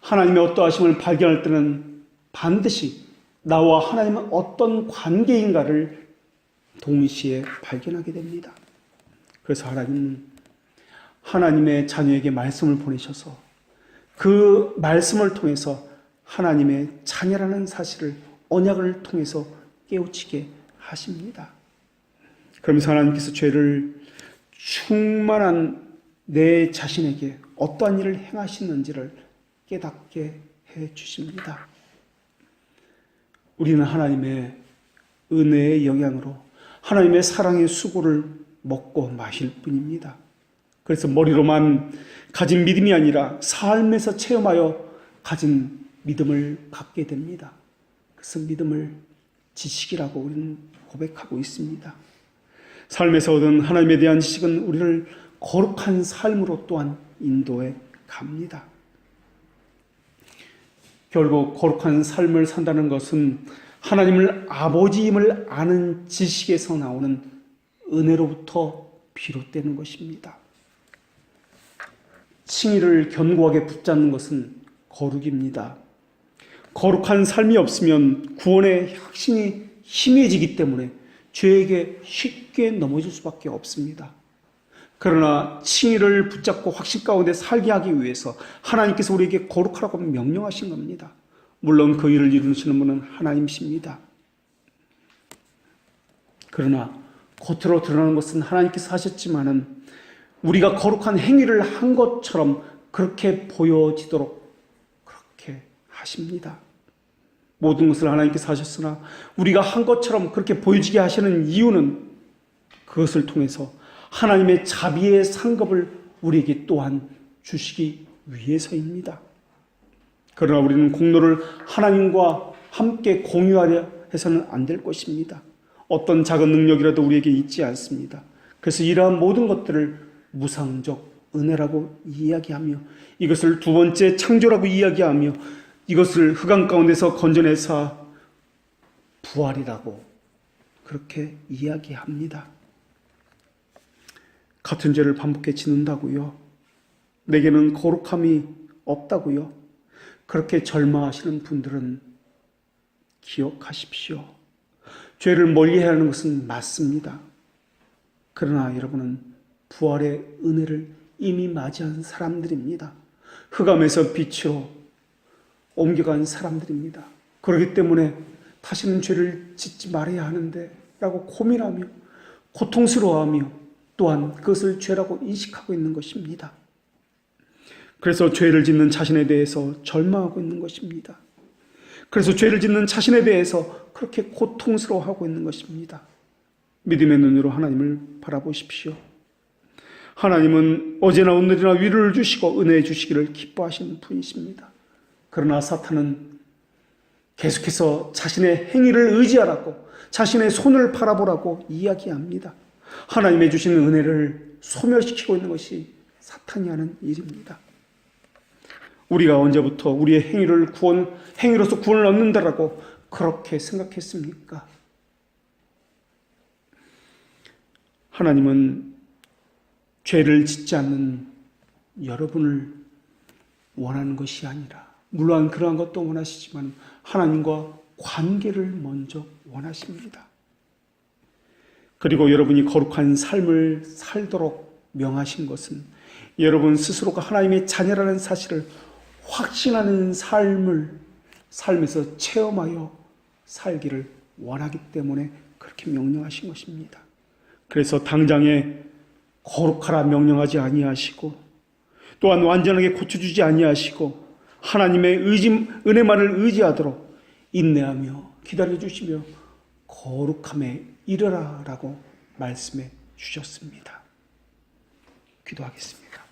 하나님의 어떠하심을 발견할 때는 반드시 나와 하나님은 어떤 관계인가를 동시에 발견하게 됩니다. 그래서 하나님은 하나님의 자녀에게 말씀을 보내셔서 그 말씀을 통해서 하나님의 자녀라는 사실을 언약을 통해서 깨우치게 하십니다. 그러면서 하나님께서 죄를 충만한 내 자신에게 어떠한 일을 행하시는지를 깨닫게 해 주십니다. 우리는 하나님의 은혜의 영향으로 하나님의 사랑의 수고를 먹고 마실 뿐입니다. 그래서 머리로만 가진 믿음이 아니라 삶에서 체험하여 가진 믿음을 갖게 됩니다. 그래서 믿음을 지식이라고 우리는 고백하고 있습니다. 삶에서 얻은 하나님에 대한 지식은 우리를 거룩한 삶으로 또한 인도해 갑니다. 결국 거룩한 삶을 산다는 것은 하나님을 아버지임을 아는 지식에서 나오는 은혜로부터 비롯되는 것입니다. 칭의를 견고하게 붙잡는 것은 거룩입니다. 거룩한 삶이 없으면 구원의 혁신이 희미해지기 때문에 죄에게 쉽게 넘어질 수밖에 없습니다. 그러나 칭의를 붙잡고 확신 가운데 살게 하기 위해서 하나님께서 우리에게 거룩하라고 명령하신 겁니다. 물론 그 일을 이루시는 분은 하나님이십니다. 그러나 겉으로 드러나는 것은 하나님께서 하셨지만은 우리가 거룩한 행위를 한 것처럼 그렇게 보여지도록 그렇게 하십니다. 모든 것을 하나님께서 하셨으나 우리가 한 것처럼 그렇게 보여지게 하시는 이유는 그것을 통해서 하나님의 자비의 상급을 우리에게 또한 주시기 위해서입니다. 그러나 우리는 공로를 하나님과 함께 공유하려 해서는 안 될 것입니다. 어떤 작은 능력이라도 우리에게 있지 않습니다. 그래서 이러한 모든 것들을 무상적 은혜라고 이야기하며 이것을 두 번째 창조라고 이야기하며 이것을 흑암 가운데서 건져내사 부활이라고 그렇게 이야기합니다. 같은 죄를 반복해 짓는다고요? 내게는 거룩함이 없다고요? 그렇게 절망하시는 분들은 기억하십시오. 죄를 멀리해야 하는 것은 맞습니다. 그러나 여러분은 부활의 은혜를 이미 맞이한 사람들입니다. 흑암에서 빛으로 옮겨간 사람들입니다. 그렇기 때문에 다시는 죄를 짓지 말아야 하는데 라고 고민하며 고통스러워하며 또한 그것을 죄라고 인식하고 있는 것입니다. 그래서 죄를 짓는 자신에 대해서 절망하고 있는 것입니다. 그래서 죄를 짓는 자신에 대해서 그렇게 고통스러워하고 있는 것입니다. 믿음의 눈으로 하나님을 바라보십시오. 하나님은 어제나 오늘이나 위로를 주시고 은혜 주시기를 기뻐하시는 분이십니다. 그러나 사탄은 계속해서 자신의 행위를 의지하라고 자신의 손을 바라보라고 이야기합니다. 하나님의 주시는 은혜를 소멸시키고 있는 것이 사탄이 하는 일입니다. 우리가 언제부터 우리의 행위로서 구원을 얻는다라고 그렇게 생각했습니까? 하나님은 죄를 짓지 않는 여러분을 원하는 것이 아니라 물론 그러한 것도 원하시지만 하나님과 관계를 먼저 원하십니다. 그리고 여러분이 거룩한 삶을 살도록 명하신 것은 여러분 스스로가 하나님의 자녀라는 사실을 확신하는 삶에서 체험하여 살기를 원하기 때문에 그렇게 명령하신 것입니다. 그래서 당장에 거룩하라 명령하지 아니하시고 또한 완전하게 고쳐주지 아니하시고 하나님의 은혜만을 의지하도록 인내하며 기다려주시며 거룩함에 이르라라고 말씀해 주셨습니다. 기도하겠습니다.